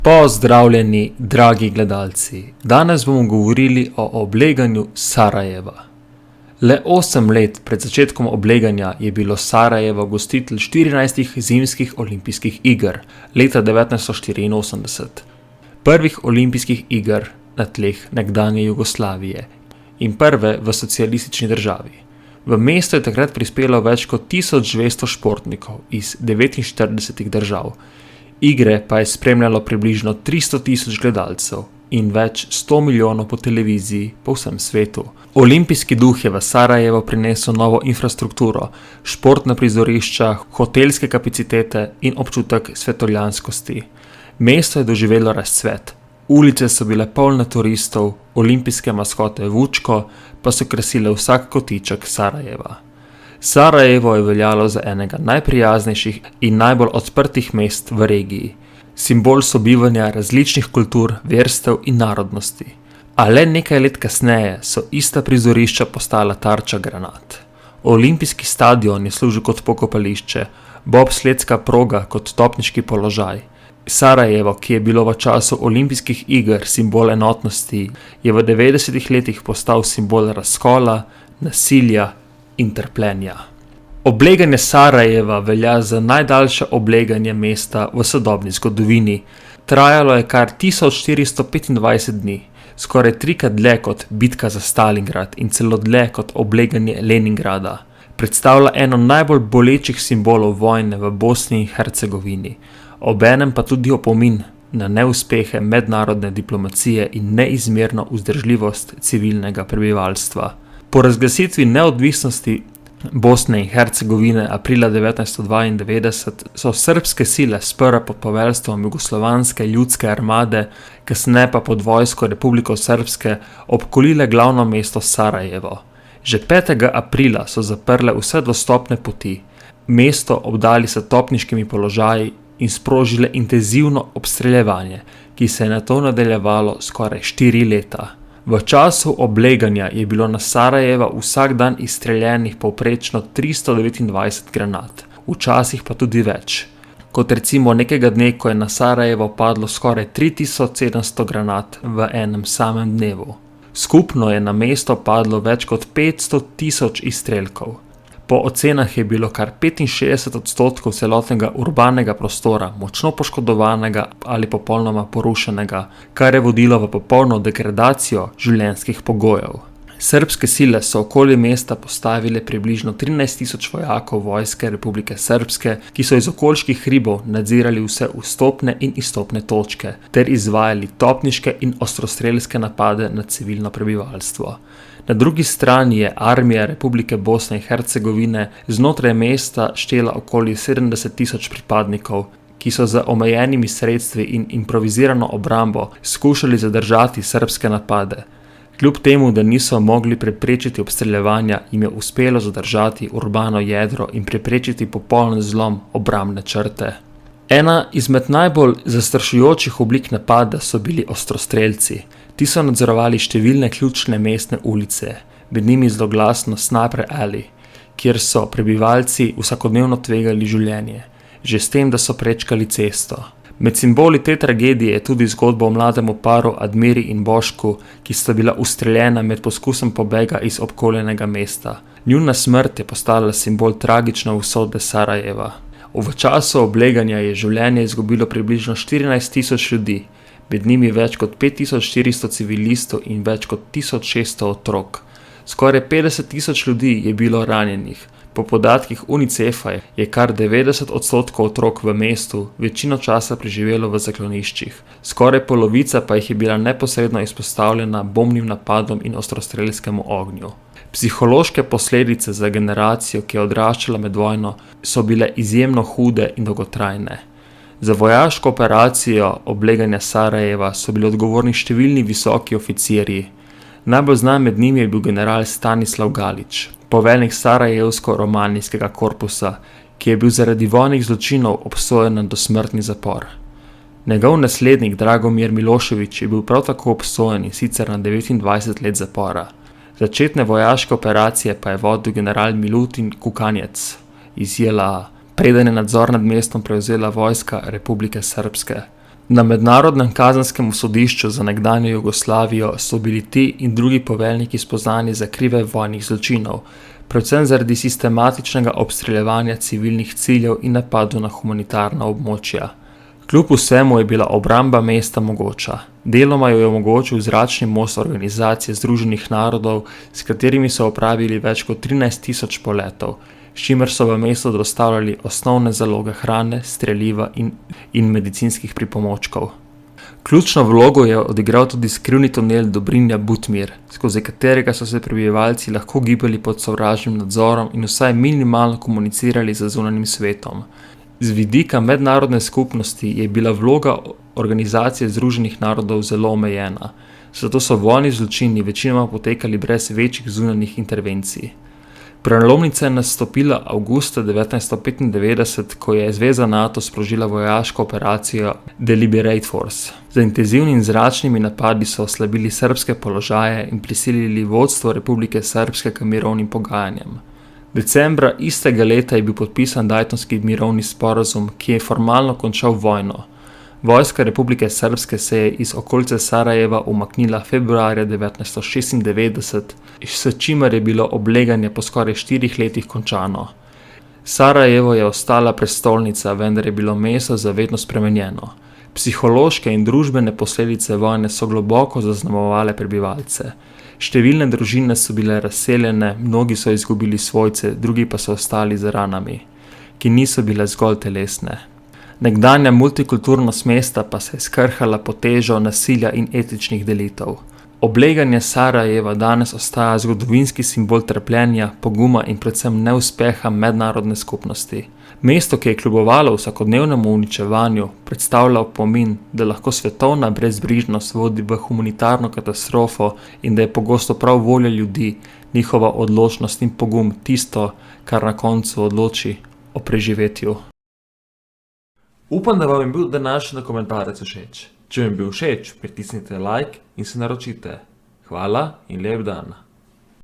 Pozdravljeni, dragi gledalci. Danes bomo govorili o obleganju Sarajeva. Le 8 let pred začetkom obleganja je bilo Sarajevo gostitelj 14 zimskih olimpijskih iger leta 1984. Prvih olimpijskih iger na tleh nekdanje Jugoslavije in prve v socialistični državi. V mesto je takrat prispelo več kot 1200 športnikov iz 49 držav. Igre pa je spremljalo približno 300.000 gledalcev in več 100 milijonov po televiziji po vsem svetu. Olimpijski duh je v Sarajevo prinesel novo infrastrukturo, športna prizorišča, hotelske kapacitete in občutek svetovljanskosti. Mesto je doživelo razcvet. Ulice so bile polne turistov, olimpijske maskote Vučko pa so krasile vsak kotiček Sarajeva. Sarajevo je veljalo za enega najprijaznejših in najbolj odprtih mest v regiji, simbol sobivanja različnih kultur, verstev in narodnosti. A le nekaj let kasneje so ista prizorišča postala tarča granat. Olimpijski stadion je služil kot pokopališče, bobsledska proga kot topniški položaj. Sarajevo, ki je bilo v času olimpijskih iger simbol enotnosti, je v 90 letih postal simbol razkola, nasilja in trpljenja. Obleganje Sarajeva velja za najdaljše obleganje mesta v sodobni zgodovini. Trajalo je kar 1425 dni, skoraj 3-krat dlje kot bitka za Stalingrad in celo dlje kot obleganje Leningrada. Predstavlja eno najbolj bolečih simbolov vojne v Bosni in Hercegovini, obenem pa tudi opomin na neuspehe mednarodne diplomacije in neizmerno vzdržljivost civilnega prebivalstva. Po razglasitvi neodvisnosti Bosne in Hercegovine aprila 1992 so srbske sile sprva pod poveljstvom Jugoslovanske ljudske armade, kasneje pa pod vojsko Republiko Srpske obkolile glavno mesto Sarajevo. Že 5. aprila so zaprle vse dostopne poti, mesto obdali s topniškimi položaji in sprožile intenzivno obstreljevanje, ki se je nato nadaljevalo skoraj 4 leta. V času obleganja je bilo na Sarajevo vsak dan izstreljenih povprečno 329 granat, včasih pa tudi več. Kot recimo nekega dne, ko je na Sarajevo padlo skoraj 3700 granat v enem samem dnevu. Skupno je na mesto padlo več kot 500.000 izstrelkov. Po ocenah je bilo kar 65% celotnega urbanega prostora močno poškodovanega ali popolnoma porušenega, kar je vodilo v popolno degradacijo življenjskih pogojev. Srbske sile so okoli mesta postavile približno 13.000 vojakov vojske Republike Srpske, ki so iz okoliških hribov nadzirali vse vstopne in izstopne točke ter izvajali topniške in ostrostrelske napade na civilno prebivalstvo. Na drugi strani je armija Republike Bosne in Hercegovine znotraj mesta štela okoli 70.000 pripadnikov, ki so z omejenimi sredstvi in improvizirano obrambo skušali zadržati srbske napade. Kljub temu, da niso mogli preprečiti obstreljevanja, jim je uspelo zadržati urbano jedro in preprečiti popoln zlom obrambne črte. Ena izmed najbolj zastrašujočih oblik napada so bili ostrostrelci. Ti so nadzorovali številne ključne mestne ulice, med njimi zloglasno Sniper Alley, kjer so prebivalci vsakodnevno tvegali življenje, že s tem, da so prečkali cesto. Med simboli te tragedije je tudi zgodba o mlademu paru Admiri in Bošku, ki sta bila ustreljena med poskusom pobega iz obkoljenega mesta. Njuna smrt je postala simbol tragične usode Sarajeva. V času obleganja je življenje izgubilo približno 14.000 ljudi, med njimi več kot 5400 civilistov in več kot 1600 otrok. Skoraj 50.000 ljudi je bilo ranjenih. Po podatkih UNICEF-a je kar 90% otrok v mestu večino časa preživelo v zakloniščih. Skoraj polovica pa jih je bila neposredno izpostavljena bombnim napadom in ostrostrelskemu ognju. Psihološke posledice za generacijo, ki je odraščala med vojno, so bile izjemno hude in dolgotrajne. Za vojaško operacijo obleganja Sarajeva so bili odgovorni številni visoki oficirji. Najbolj znan med njimi je bil general Stanislav Galić, poveljnik Sarajevsko-romanijskega korpusa, ki je bil zaradi vojnih zločinov obsojen na dosmrtni zapor. Njegov naslednik Dragomir Milošević je bil prav tako obsojen in sicer na 29 let zapora. Začetne vojaške operacije pa je vodil general Milutin Kukanjec iz JLA, preden je nadzor nad mestom prevzela vojska Republike Srpske. Na Mednarodnem kazenskem sodišču za nekdanjo Jugoslavijo so bili ti in drugi poveljniki spoznani za krive vojnih zločinov, predvsem zaradi sistematičnega obstreljevanja civilnih ciljev in napadov na humanitarna območja. Kljub vsemu je bila obramba mesta mogoča. Deloma jo je omogočil zračni most Organizacije združenih narodov, s katerimi so opravili več kot 13.000 poletov, s čimer so v mesto dostavljali osnovne zaloge hrane, streliva in medicinskih pripomočkov. Ključno vlogo je odigral tudi skrivni tunel Dobrinja-Butmir, skozi katerega so se prebivalci lahko gibali pod sovražnim nadzorom in vsaj minimalno komunicirali z zunanjim svetom. Z vidika mednarodne skupnosti je bila vloga Organizacije združenih narodov zelo omejena, zato so vojni zločini večinoma potekali brez večjih zunanjih intervencij. Prelomnica je nastopila avgusta 1995, ko je zveza NATO sprožila vojaško operacijo Deliberate Force. Z intenzivnimi zračnimi napadi so oslabili srbske položaje in prisilili vodstvo Republike Srbske k mirovnim pogajanjem. Decembra istega leta je bil podpisan Daytonski mirovni sporazum, ki je formalno končal vojno. Vojska Republike Srbske se je iz okolice Sarajeva umaknila februarja 1996, s čimer je bilo obleganje po skoraj 4 letih končano. Sarajevo je ostala prestolnica, vendar je bilo mesto za vedno spremenjeno. Psihološke in družbene posledice vojne so globoko zaznamovale prebivalce. Številne družine so bile razseljene, mnogi so izgubili svojce, drugi pa so ostali z ranami, ki niso bile zgolj telesne. Nekdanja multikulturnost mesta pa se je skrhala pod težo nasilja in etičnih delitev. Obleganje Sarajeva danes ostaja zgodovinski simbol trpljenja, poguma in predvsem neuspeha mednarodne skupnosti. Mesto, ki je kljubovalo vsakodnevnemu uničevanju, predstavlja opomin, da lahko svetovna brezbrižnost vodi v humanitarno katastrofo in da je pogosto prav volja ljudi, njihova odločnost in pogum tisto, kar na koncu odloči o preživetju. Upam, da vam je bil današnji dokumentarec všeč. Če vam je bil všeč, pritisnite like in se naročite. Hvala in lep dan.